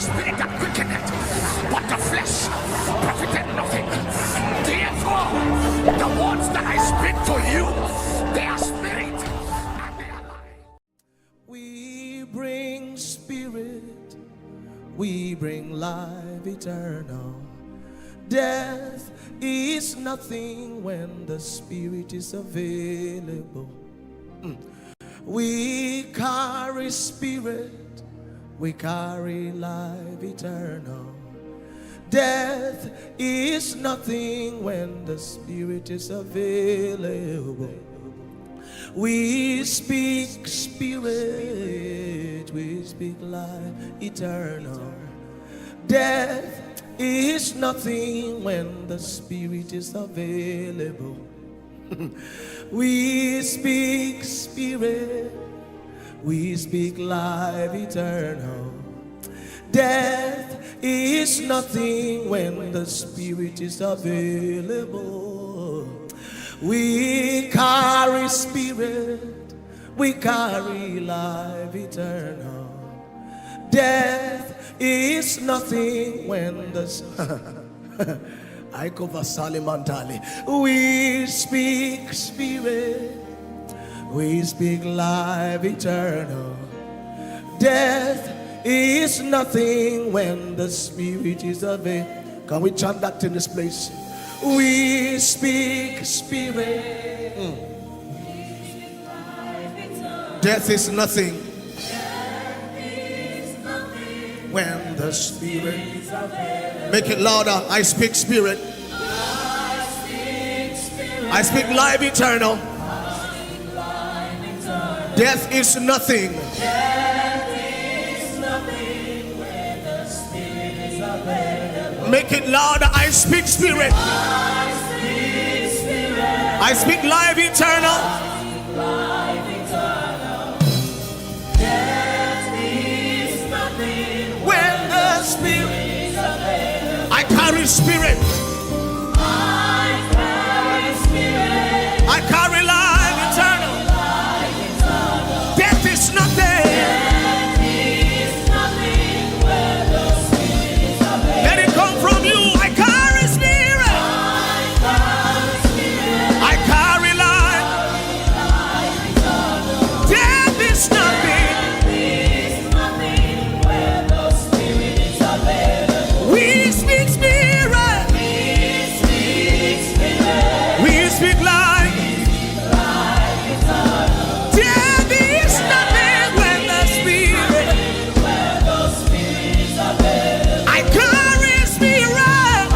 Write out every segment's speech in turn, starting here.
the spirit that quickeneth, but the flesh profited nothing. Therefore, the words that I speak to you, they are spirit and they are life. We bring spirit, we bring life eternal. Death is nothing when the spirit is available. We carry spirit, we carry life eternal. Death is nothing when the spirit is available. We speak spirit, we speak life eternal. Death is nothing when the spirit is available. We speak spirit, we speak life eternal. Death is nothing when the spirit is available. We carry spirit, we carry life eternal. Death is nothing when the I cover Salimantali. We speak spirit, we speak life eternal. Death is nothing when the spirit is available. Can we chant that in this place? We speak spirit. Death is nothing when the spirit is available. Make it louder. I speak spirit. I speak life eternal. Death is nothing. Make it louder. I speak spirit. I speak life eternal. When the spirit, I carry spirit. I carry life eternal. Death is nothing. Let it come from you. I carry spirit. I carry life. Death is nothing. We speak spirit. We speak life. Death is nothing when the spirit. I carry spirit.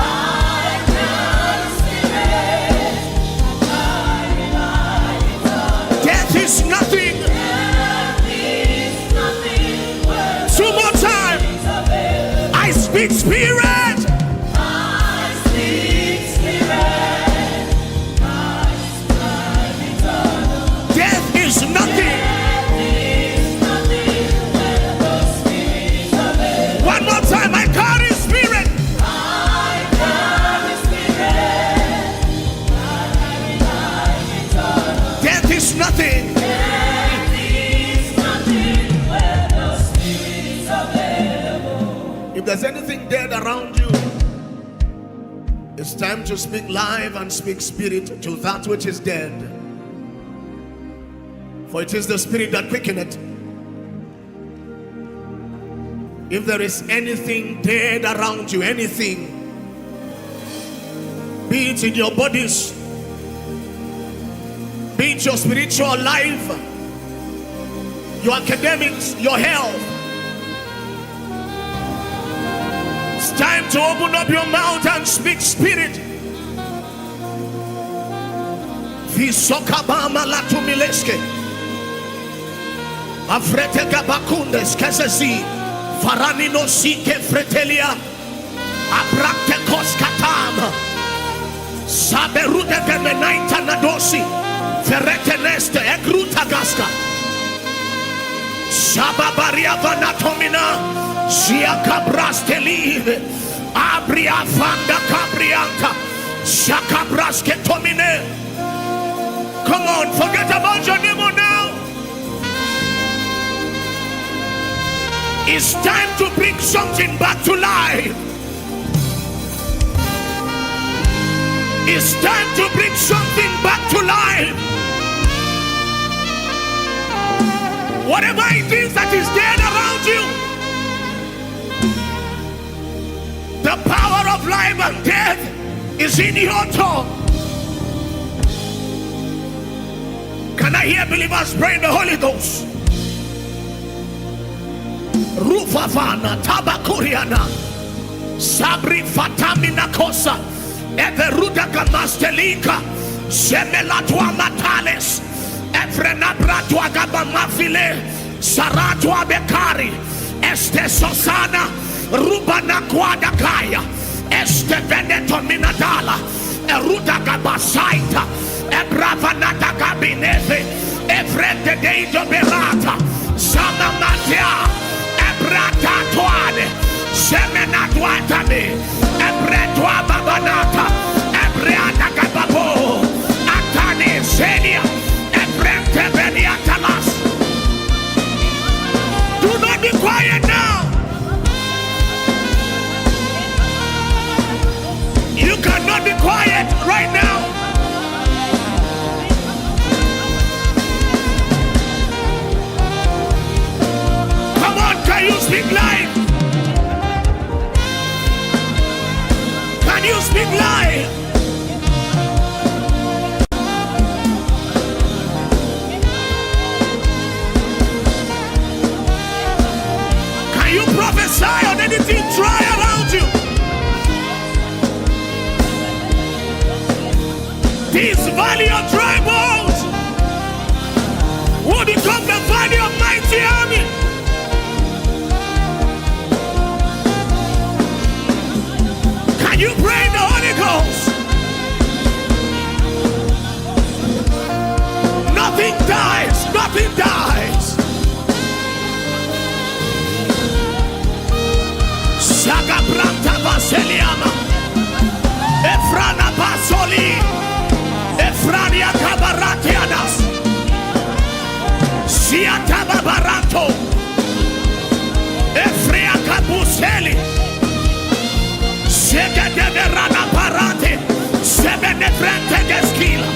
Death is nothing. Two more times. I speak spirit. Death is nothing. One more time. I carry spirit. Death is nothing. If there's anything dead around you, it's time to speak life and speak spirit to that which is dead. For it is the spirit that quickeneth. If there is anything dead around you, anything, be it in your bodies, be it your spiritual life, your academics, your health, it's time to open up your mouth and speak spirit. Visokabama latumileske Afrete gabakundes kesesi Faranino sike fretelia Abrakte koskatam Saberude gemenaita nadosi Ferete neste egruta gaska Shababaria vanatomina Shia cabrasteli Abria fanda cabrianta Shakabraske tomine. Come on, forget about your neighbor now. It's time to bring something back to life. It's time to bring something back to life. Whatever it is that is dead around you, the power of life and death is in your tongue. Can I hear believers pray in the Holy Ghost? Rufavana tabakuriana sabri fatamina kosa everuda gamastelika semelatwa matales efrenabratwa gabamafile saratwa bekari este sosana rubana kwada kaya este veneto minadala eruda gabasaita ebravanata gabineve evrende deido berata sama matia ebrata toade semena tuatame ebretwa babanata ebrata gababo atane senia ebrete beniatalas. Do not be quiet now. You cannot be quiet right now. Come on, can you speak live? Can you speak live? Can you prophesy on anything dry around you? This valley of dry bones will become the valley of mighty army. Can you pray in the Holy Ghost? Nothing dies, nothing dies. Saga Branta Vaseliama Efrana Basoli Efrania Kabaratianas Siataba Barato Efria Kabuseli Sega de Verana Parate Sebene Frente Geskila.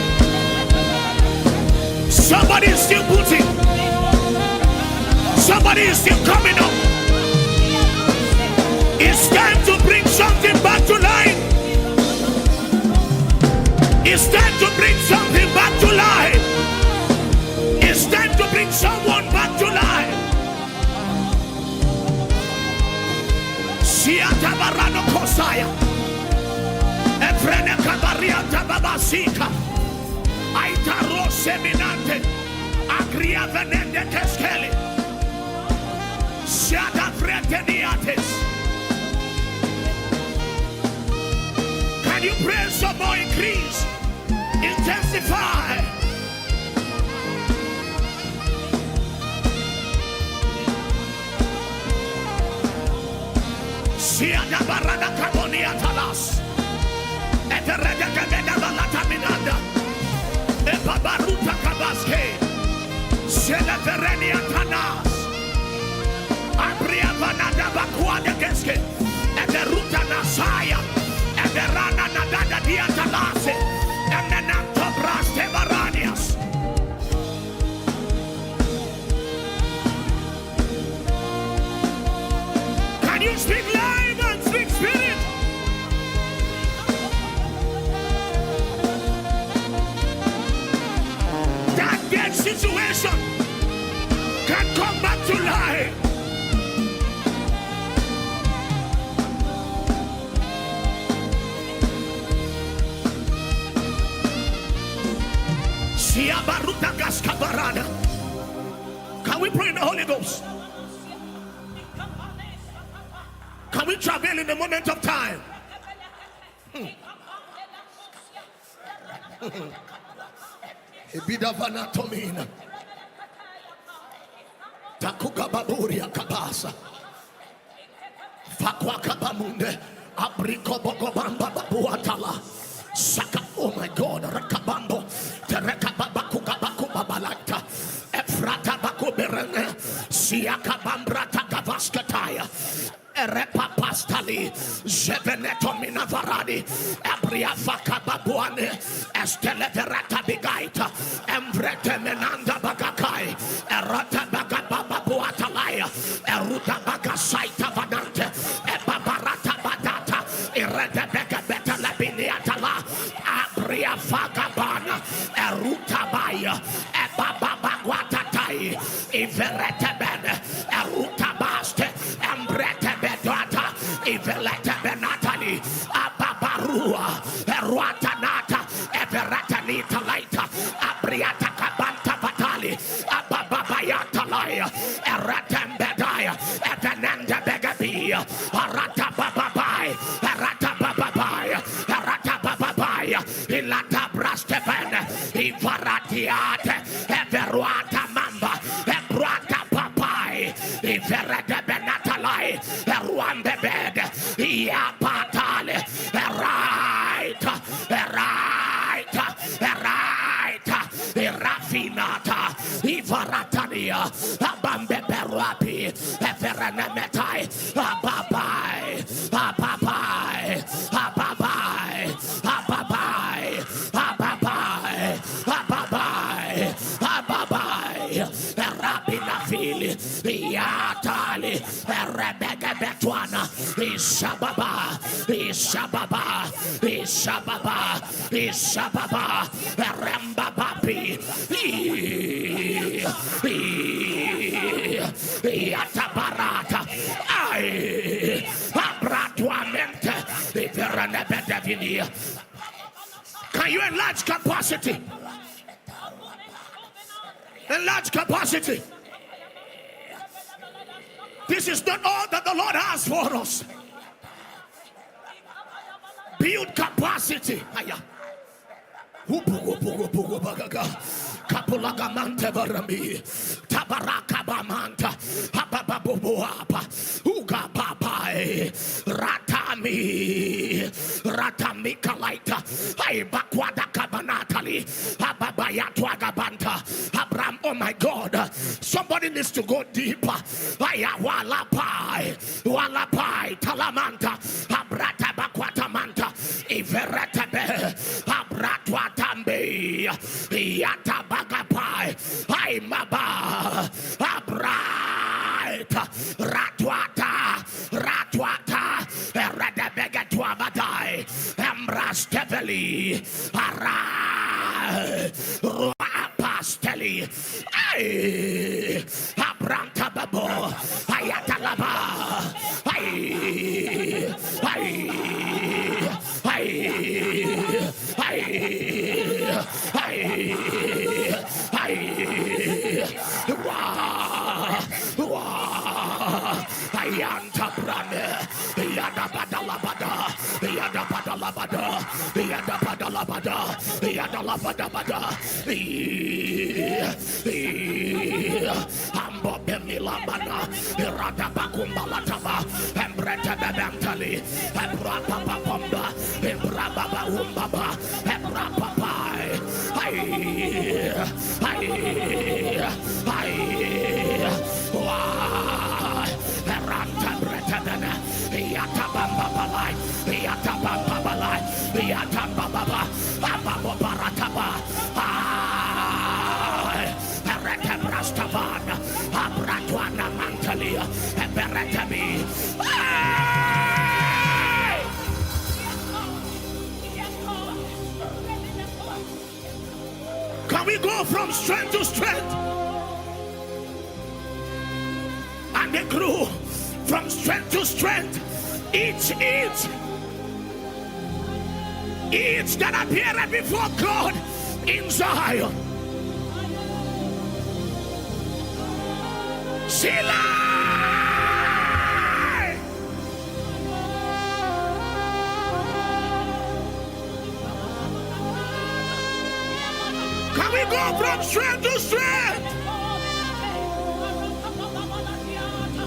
Somebody is still putting. Somebody is still coming up. It's time to bring something back to life. It's time to bring something back to life. It's time to bring someone back to life. Siata barano kosaya. Efrene kabariata babasika. Aitaro seminante. Agria venende keskele. Siata freteniates. Can you pray some more increase? Intensify. Siada barada kabonia talas. Eterega kabeda balata minanda. Epabaruta kabaske. Sela terenia tanas. Abria vanada bakuade keske. Eteruta nasaya. Everana nadada diatalase, and then Antobraste Baranias. Can you speak live and speak spirit? That dead situation can come back to life. Can we pray in the Holy Ghost? Can we travel in the moment of time? Ebidavana tomina takuka baburia kabasa fakwa kabamunde abriko bogobamba babuatala saka. Oh my God, rakabambo terekababaku babalata efrata bakuberene siaka bambrata gavaskata Tabaya. Erepapastali, Zeveneto Minavaradi, Abria Fakababuane, Esteleverata Bigaita, Embrete Menanda Bagakai, Erota Bagababuatalaya, Eruta Bagasaita Vadante, Ebabarata Badata, Ereta Begabeta Labiniatala, Abria Fagabana, Eruta Baya, Ebabaguatatai, Iverete Ben, Eruta Baste, Embrete Bedata, Ivelete Benatali, Ababarua, Eruatanata, Everatanita Laita, Abriata Cabanta Batali, Ababayatalaya, Eratembedaya, Evananda Begabia, Arata Bababai, Arata Bababai, Arata Bababai, Ilata Brasteven, Ivaratiate, Everuata Mamba, Ebruata Papai, Iverete Benatalai, Eruambe Bed, Iapatale, Eraita, Eraita, Eraita, Irafinata, Ivaratania, Abambe Peruapi, Everenemetai, Ababai, Ababai, Ababai, Ababai, Ababai, Ababai, Ababai, Rabina Fili, Iatali, Rebecca Betuana, Ishababa, Ishababa, Ishababa, Ishababa, Rembabapi, Iatabarata, Ai, Abratuamente, Iveranebedevini. Can you enlarge capacity? Enlarge capacity. This is not all that the Lord has for us. Build capacity. Kapulagamante barami, tabaraka bamanta, abababuapa, uga papai, ratami kalaita, ay bakwada kabanatali, ababayatwagabanta, Abraham. Oh my God, somebody needs to go deeper. Aya walapai, talamanta, abrata bakwatamanta, iveretebe, abratwatambe, yatabagapai, ay maba, abrait, ratwata, eredebegatwabadai, embrasteveli, arai, ruapasteli, ay, abranta babo, ayatalaba, Ayanta brane, yada badalabada, yada badalabada, yada badalabada, yada labada, ambo bemilabana, irada bakumbala taba, embrete bebentali, embrapa papamba, embraba umbaba, embrapapai, Can we go from strength to strength? And they grew from strength to strength. Each that appeared before God in Zion. Sheila! Can we go from strength to strength?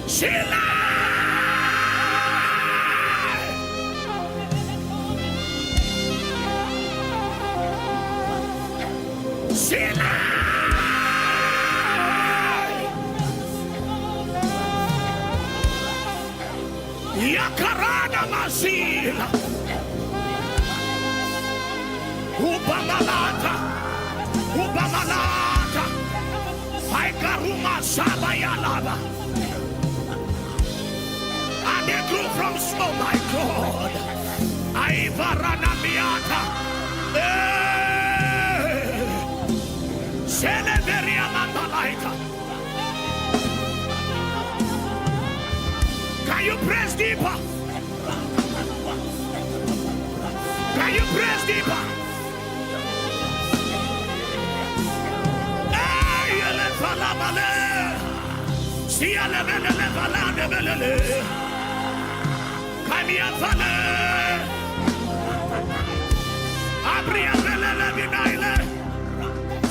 Sheila! Sheila! Yakarana Mazila Ubamalata Ubamalata Aikaruma Sabayalaba. And they grew from snow, my God. Aivarana Miata Celeberia Mandalaita. Can you press deeper? Can you press deeper? See a level, Kamian Fale, Abria Vele Vinaile,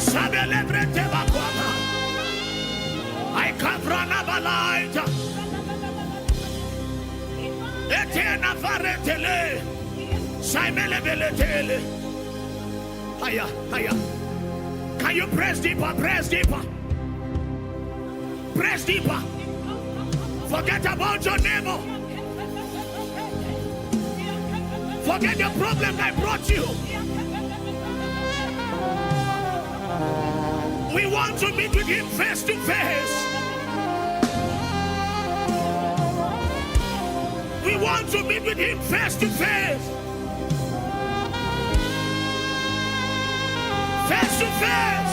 Sabele Brete Bakwama, I Kavrana Balaita, Etena Faretele, Simele Veletele. Higher, higher. Can you press deeper? Press deeper. Press deeper. Forget about your neighbor. Forget the problem that brought you. We want to meet with him face to face. We want to meet with him face to face. Face to face.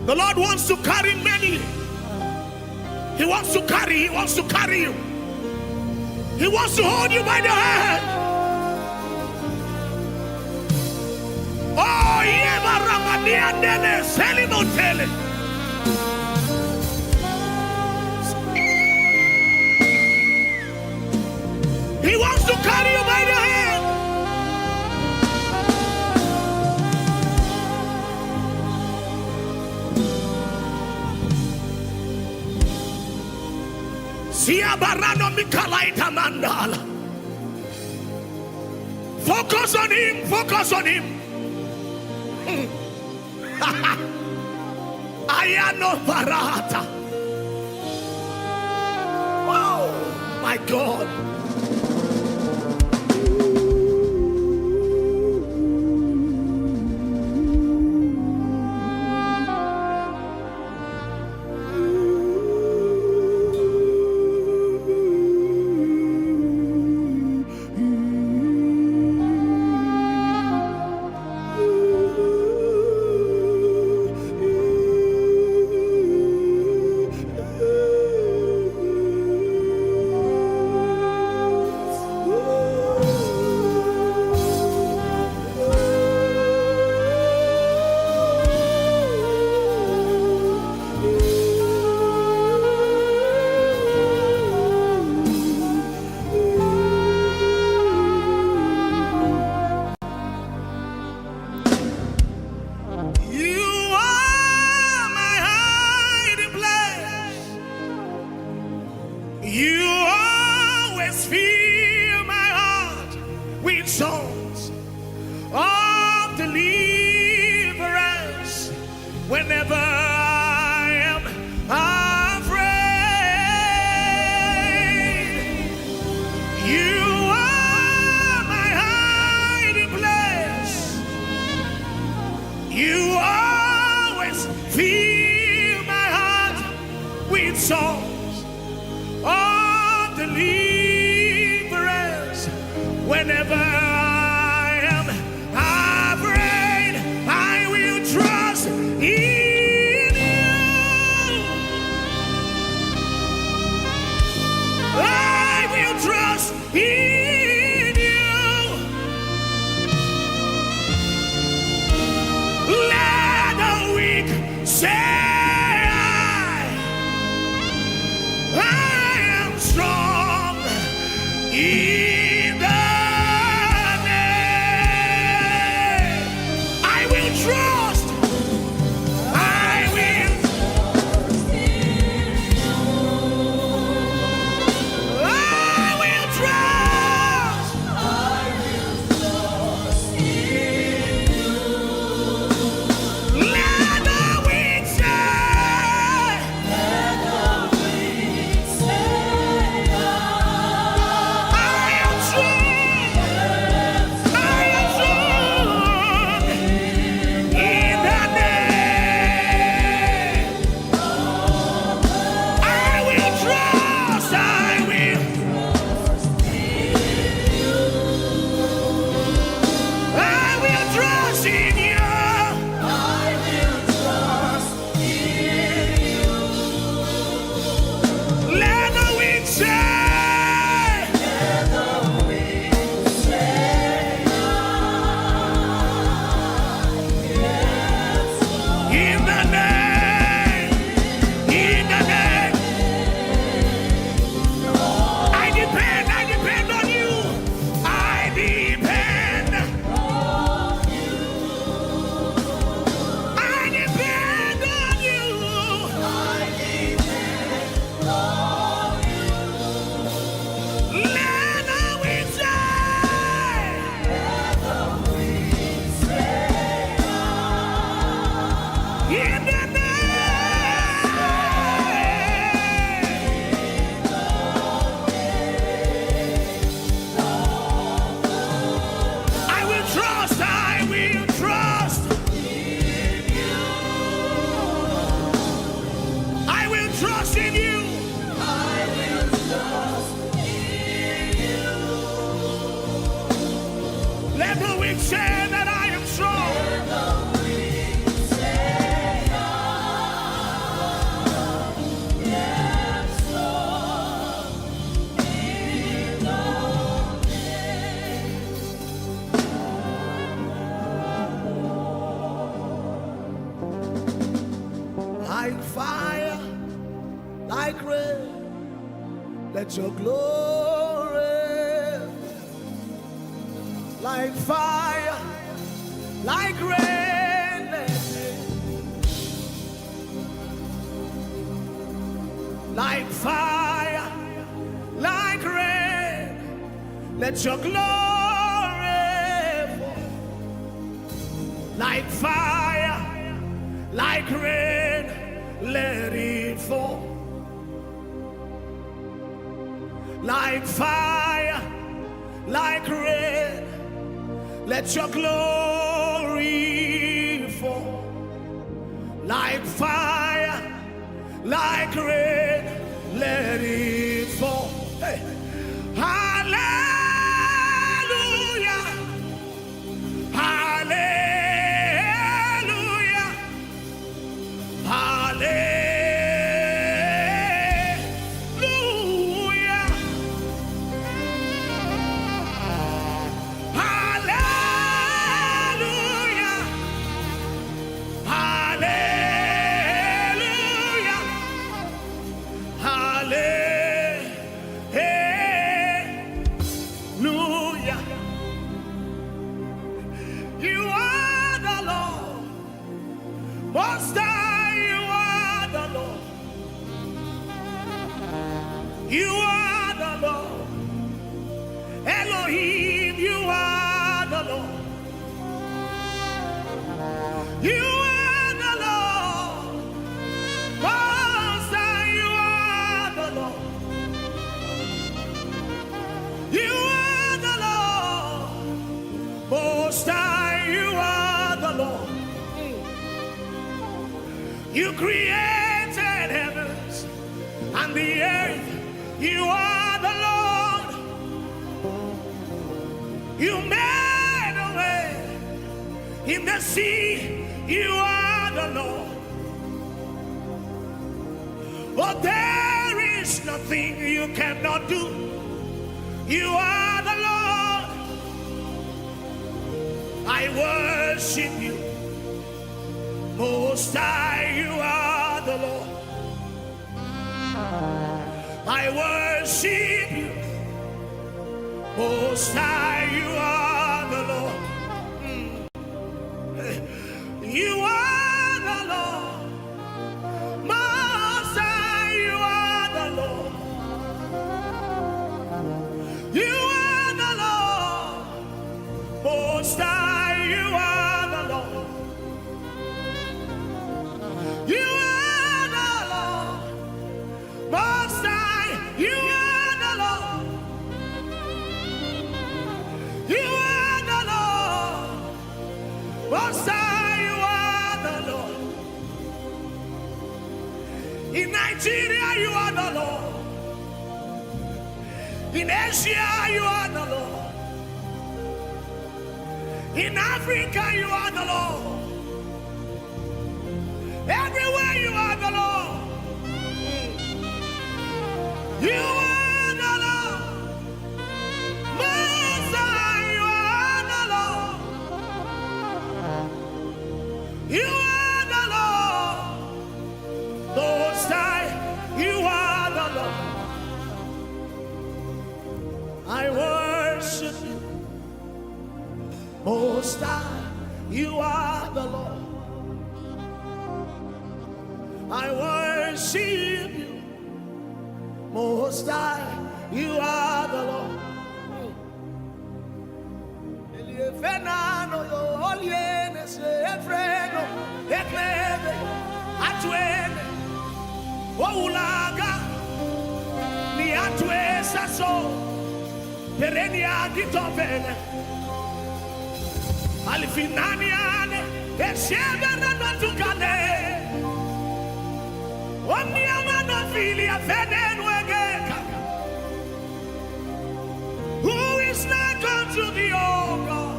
The Lord wants to carry many. He wants to carry you. He wants to hold you by the hand. Oh, Yeva Ramadiandele, Selimotele. He wants to carry you by the hand. Focus on him, focus on him. Ayano Barata. Oh my God. You always fill my heart with songs of deliverance whenever I am afraid. You are my hiding place. You always fill my heart with songs of deliverance whenever I am afraid. I will trust in Say I am strong in the name. I will trust. I will. I will trust. Let the weak say, I am strong. I am strong in the name. I will trust. I will. I will trust in you. Let the weak say, in the name, in the name. I depend on you. I depend. I depend on you. Let the weak say, in the name. I will trust. I will trust. I will trust in you. Let the weak say that I am strong. Like fire, like rain, let your glory. Like fire, like rain, like fire, like rain, let your glory fall. Like fire, like rain, let it fall. Like fire, like rain, let your glory fall. Like fire, like rain, let it fall. Hey. Hallelujah. Hallelujah. Hallelujah. Hallelujah. Hallelujah. Hallelujah. You are the Lord. Most High, you are the Lord. You are the Lord. Elohim, you are the Lord. You are the Lord. Most High, you are the Lord. You are the Lord. Most High, you are the Lord. You created heavens and the earth. You are the Lord. You made a way in the sea. You are the Lord. Oh, there is nothing you cannot do. You are the Lord. I worship you. Most High, you are the Lord. I worship you. Most High, you are the Lord. You are the Lord. Most High, you are the Lord. You are the Lord. Most High, you are the Lord. You are the Lord. Most High, you are the Lord. You are the Lord. Most High, you are the Lord. In Nigeria, you are the Lord. In Asia, you are the Lord. In Africa, you are the Lord. Everywhere, you are the Lord. You are the Lord. Most High, you are the Lord. You are the Lord. Most High, you are the Lord. I worship you. Most High, you are the Lord. I worship you. Most High, you are the Lord. Alfinaniane, Eshebana Natukane, Omniamana Filia Fenenwegeka. Who is like unto thee, O God?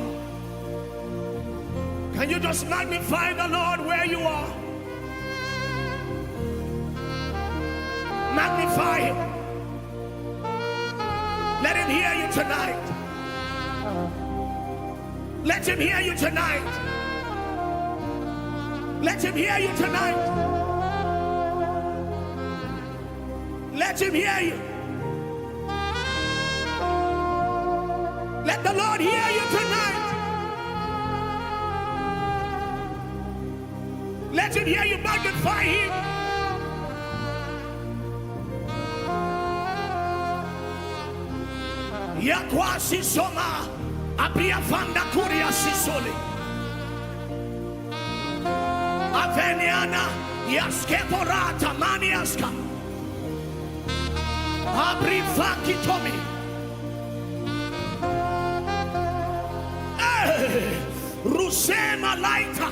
Can you just magnify the Lord where you are? Magnify him. Let him hear you tonight. Let him hear you tonight. Let him hear you tonight. Let him hear you. Let the Lord hear you tonight. Let him hear you magnify him. Yakwasi soma abia fanda kuria sisole aveniana yaskeporata maniaska abrifaki tomi rusema laita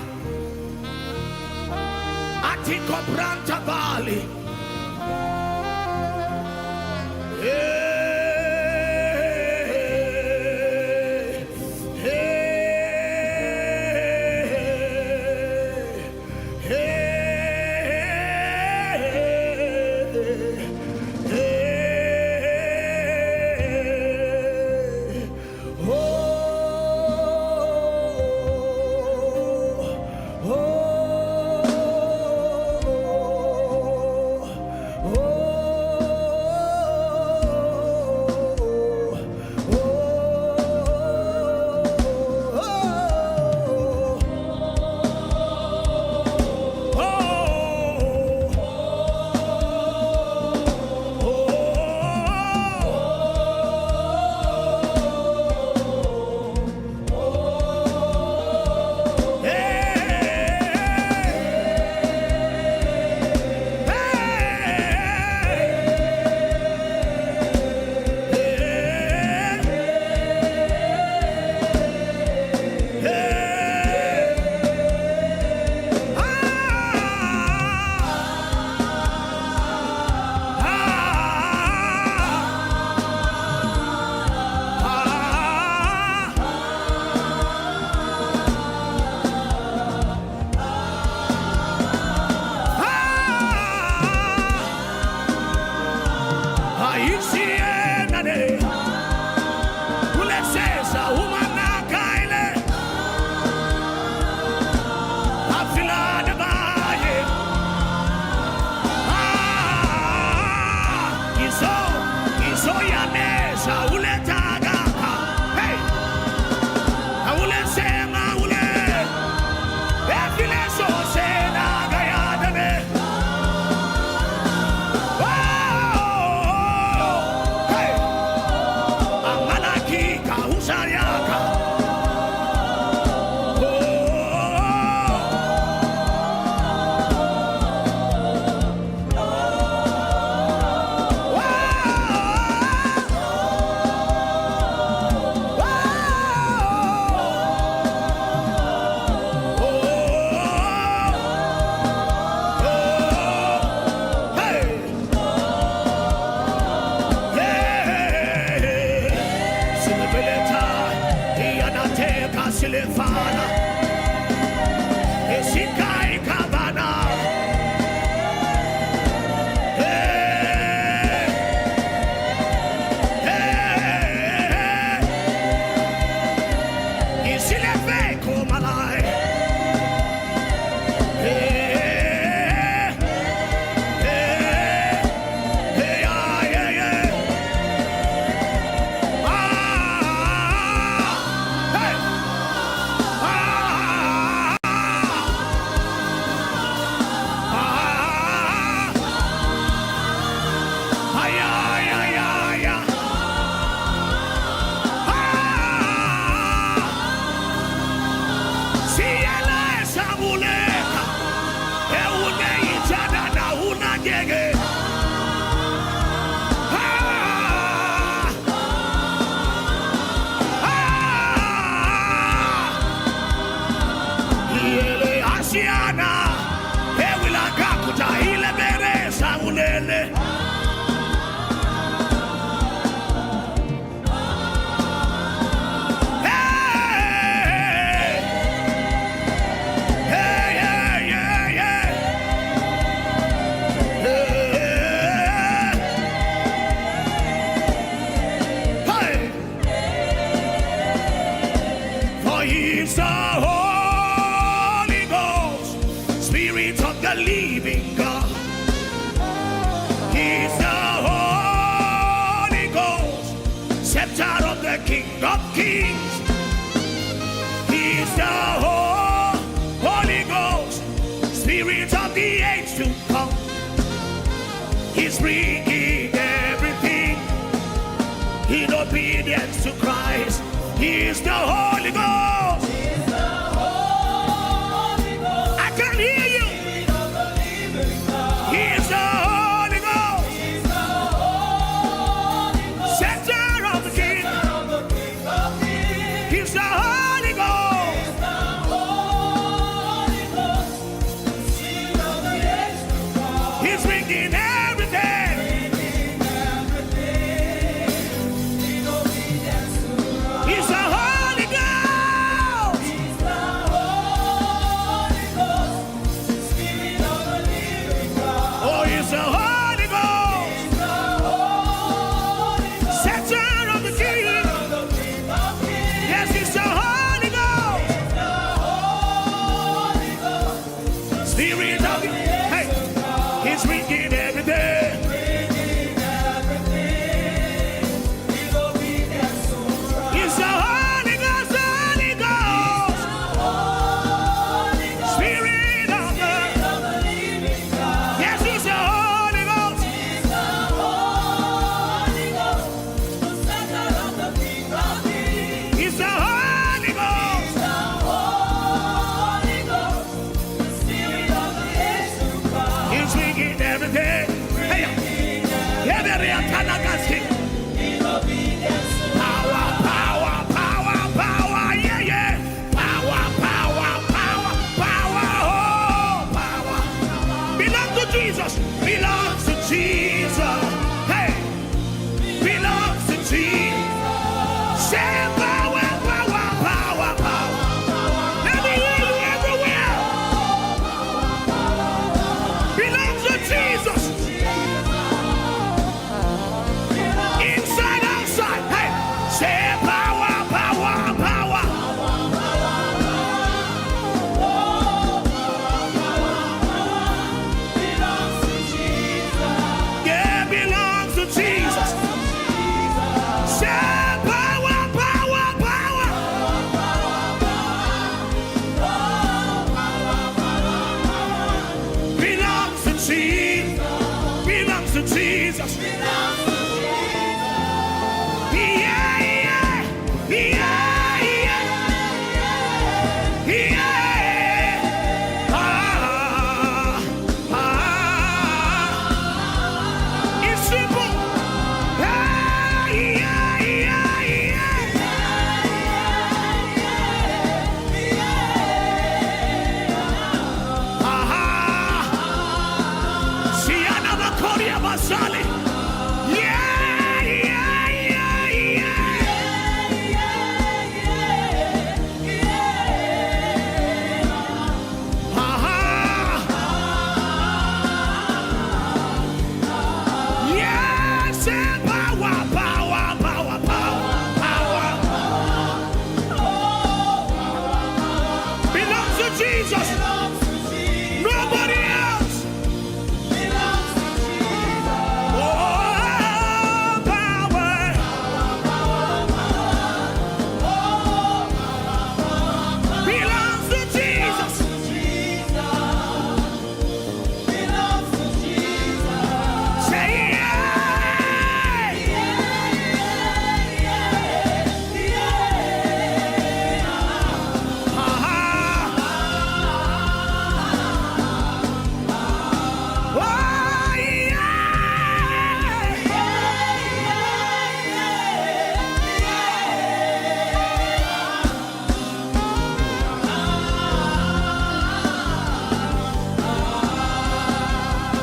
atiko branta valley. Silefana, Esikai Kabana. Isilefe Komalai. King of Kings, He's the Holy Ghost, Spirit of the age to come. He's bringing everything in obedience to Christ. He's the Holy Ghost. He's the Holy Ghost. I can hear you. He's the Holy Ghost. He's the Holy Ghost. Center of the King. He's the Holy Ghost. He's the Holy Ghost. Spirit of the age to come. He's bringing everything. Bringing everything in obedience to Christ. He's the Holy Ghost. He's the Holy Ghost. Spirit of the living God. Oh, He's the Holy Ghost. He's the Holy Ghost. Center of the King. Of the King of Kings. Yes, He's the Holy Ghost. He's the Holy Ghost. Spirit of the Hey, He's bringing everything. Bringing everything in obedience to Christ. He's the Holy Ghost, Holy Ghost. Holy Ghost. Spirit of the Of the living God. Yes, He's the Holy Ghost. He's the Holy Ghost. The center of the King of Kings. He's the Holy Ghost. The Holy Ghost. The Spirit of the age to come. He's bringing everything. Hey, every Atanagasi. In obedience to Power, power, power, power, yeah, yeah. Power, power, power, power, oh, power. Belongs to Jesus. Belongs to Jesus. Hey, belongs to Jesus. Say power, power, power, power. Let me hear you everywhere. Belongs to Jesus. Inside, outside. Hey, say power, power, power. belongs to Jesus. Yeah, belongs to Jesus. Say power, power, power. Belongs to Jesus. Belongs to Jesus. Yeah, yeah, yeah, yeah, yeah. It's simple. Yeah, yeah, yeah, yeah. See another Korea Basali. Jesus. belongs to Jesus. Nobody else. Belongs to Jesus. Oh, power. Belongs to Jesus. Belongs to Jesus. Say yeah. Oh, yeah.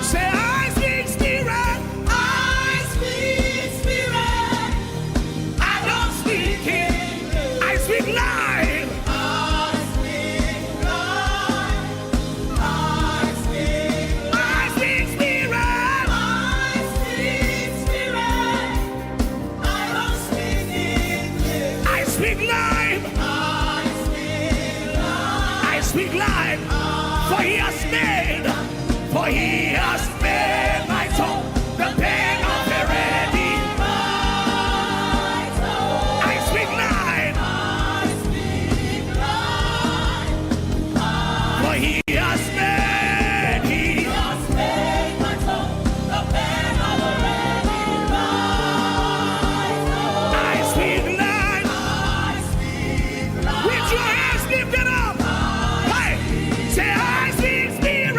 Say I speak spirit. I speak spirit. I don't speak it. I speak life. I speak life. I speak I speak spirit. I speak spirit. I don't speak English. I speak life. I speak life. I speak life. For he has made my tongue the pen of the ready. I speak life. I speak life. For he has made Just make my tongue the pen of a ready writer. I speak life. I speak life. With your hands lifted up. Hey, say I speak spirit.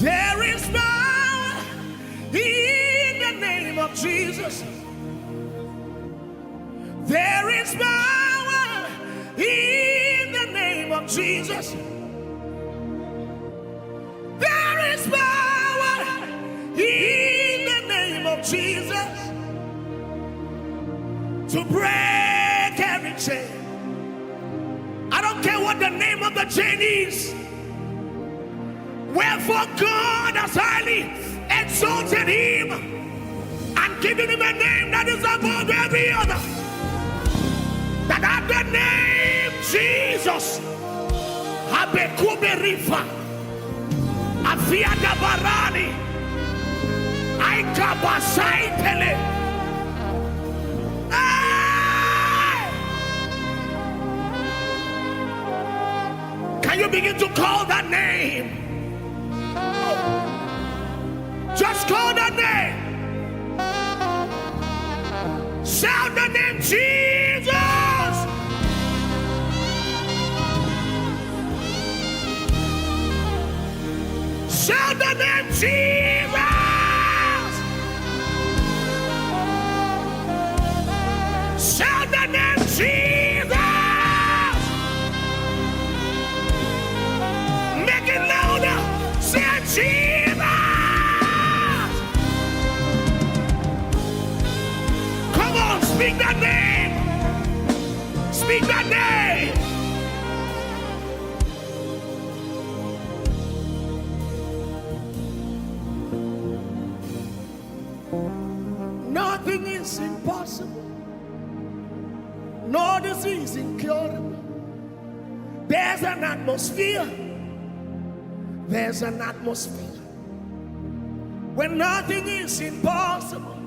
There is power in the name of Jesus. There is power in the name of Jesus. There is power in the name of Jesus to break every chain. I don't care what the name of the chain is. Wherefore God has highly exalted him and given him a name that is above every other. That at the name Jesus, Habekube Rifa, Afiada Barani, Aikabasai Tele. Can you begin to call that name? Just call that name. Shout the name Jesus. Shout the name Jesus. Shout the name Jesus. Make it louder. Say Jesus. Come on, speak that name. Speak that name. Nothing is impossible. No disease incurable. There's an atmosphere. There's an atmosphere where nothing is impossible.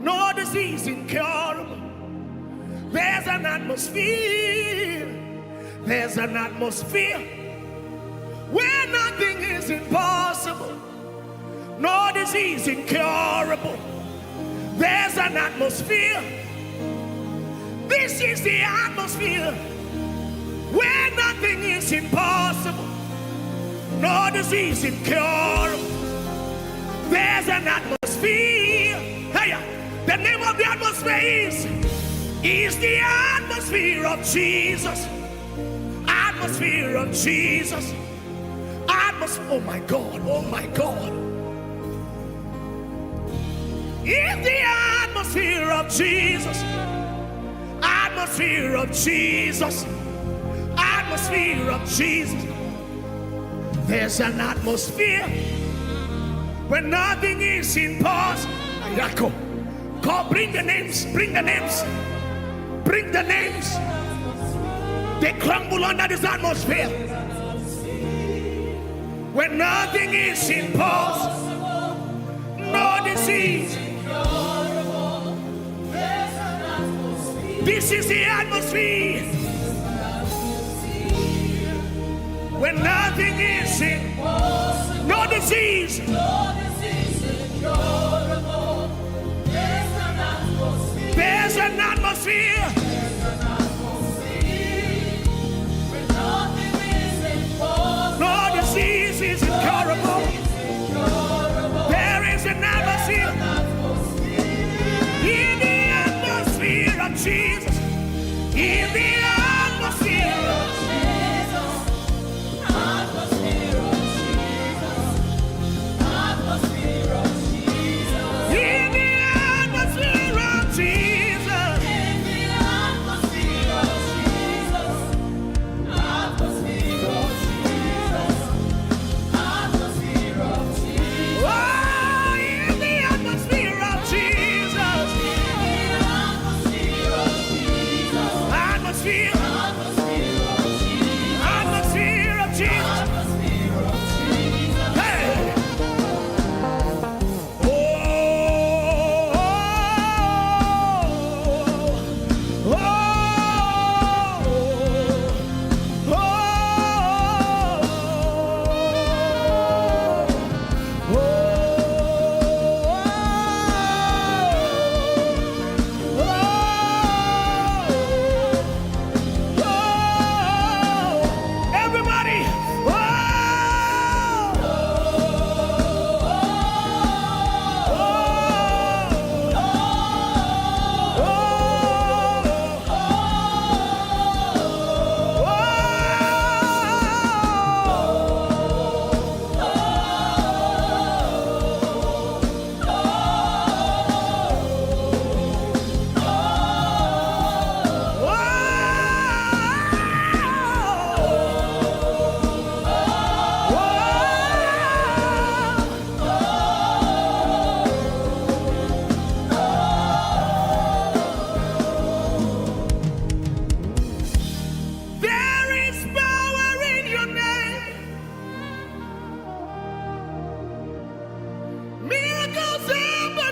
No disease incurable. There's an atmosphere. There's an atmosphere where nothing is impossible. No disease incurable. There's an atmosphere. This is the atmosphere where nothing is impossible. No disease incurable. There's an atmosphere. Hey, the name of the atmosphere is the atmosphere of Jesus. Atmosphere of Jesus. Atmosphere. Oh my God. Oh my God. In the atmosphere of Jesus. Atmosphere of Jesus. Atmosphere of Jesus. There's an atmosphere where nothing is impossible. Ayako. Go, bring the names, bring the names, bring the names. They crumble under this atmosphere where nothing is impossible. No disease. This is the atmosphere where nothing is impossible. No disease. There's an atmosphere. No disease is incurable. There is an atmosphere. In the atmosphere of Jesus. In the atmosphere of Jesus. Atmosphere of Jesus. Atmosphere of Jesus. In the atmosphere of Jesus. In the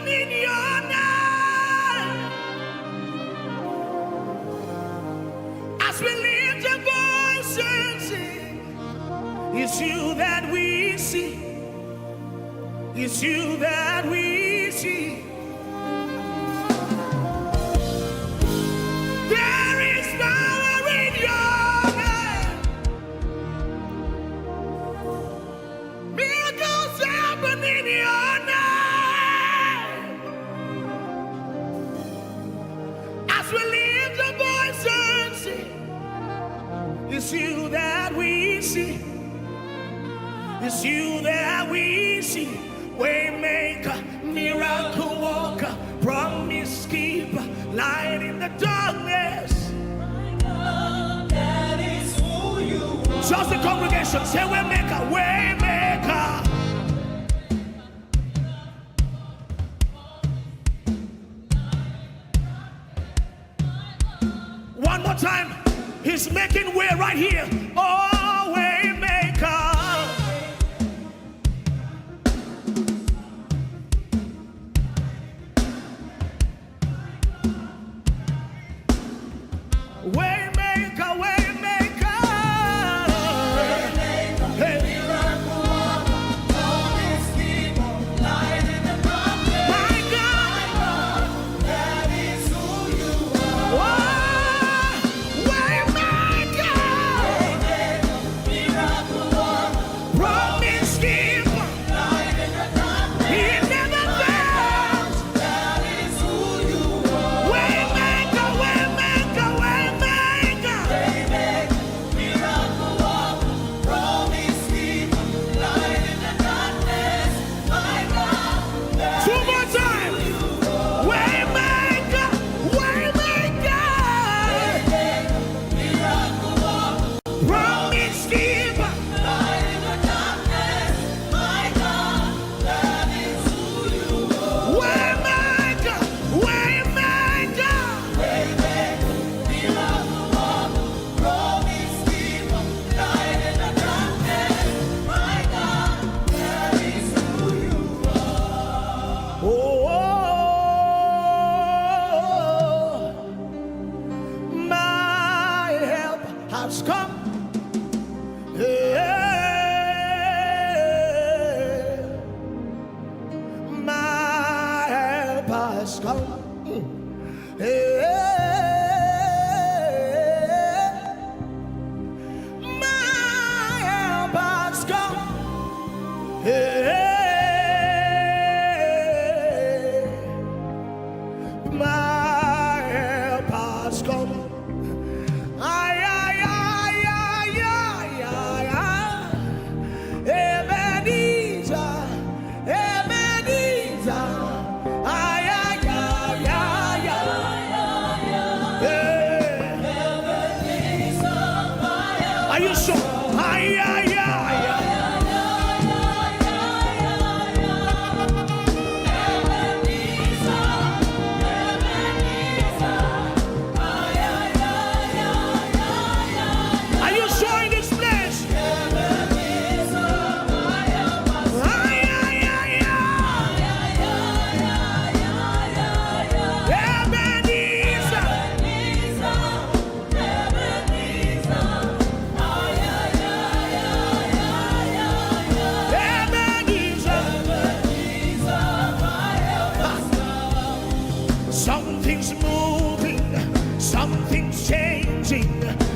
happen in your name. As we lift our voice and sing, it's you that we see. It's you that we see. There is power in your name. Miracles happen in your name. As we lift our voice and sing, it's you that we see. It's you that we see. Waymaker, miracle worker, promise keeper, light in the darkness. My God, that is who you are. Just the congregation, say waymaker, waymaker. One more time, he's making way right here. Oh, waymaker. Waymaker, waymaker, hey. Miracle worker, promise keeper, light in the darkness. My God, That is who you are. oh, waymaker, Miracle worker, promise keeper, light in the darkness. he never fails. That is who you are. Waymaker, waymaker, waymaker. Miracle worker, promise keeper, light in the darkness. My God, that Two more times. Waymaker, waymaker, miracle worker, promise keeper. light in the darkness. My God, that is who you are. Waymaker, waymaker. Miracle worker, promise keeper, light in the darkness. My God, that is who you are. Oh, my help has come. Yeah. My help has come. Yeah. My help has come. Yeah. My help has come. Ay, ay, ay, ay, ay, ay, ay. Ebenezer, Ebenezer. Ay, ay, ay, ay, ay. Yeah. Are you sure? Ay, ay, ay, ay. Are you sure in this place? Ay, ay, ay, ay. Ebenezer. Ebenezer. Something's moving, something's changing.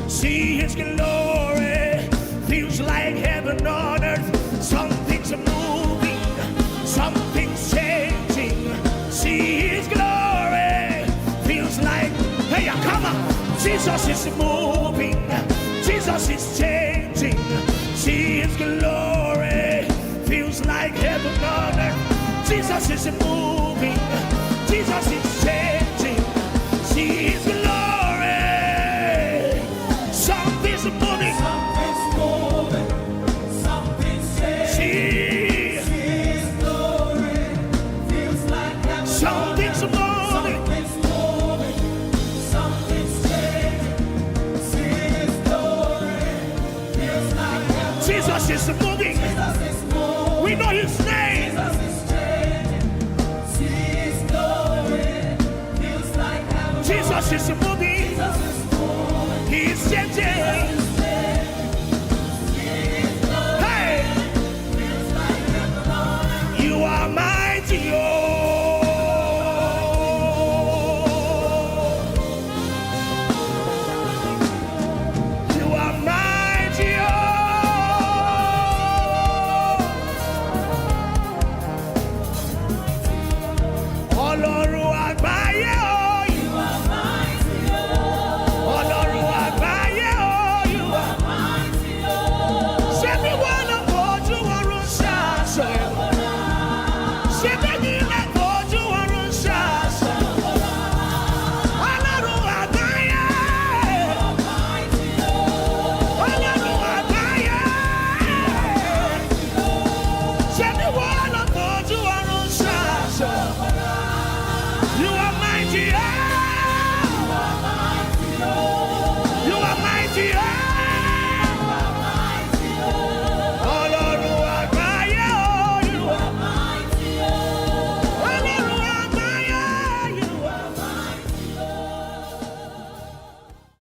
See his glory, feels like heaven on earth. Something's moving, something's changing. See his glory, feels like, hey, come on. Jesus is moving, Jesus is changing. See his glory, feels like heaven on earth. Jesus is moving, Jesus is changing. See his glory. Something's moving. Something's moving, something's changing. See, His glory feels like heaven. something's moving. Something's moving, something's changing. See His glory feels like heaven. Jesus is moving. Jesus is moving. We know his name. Jesus is changing. See mighty, oh.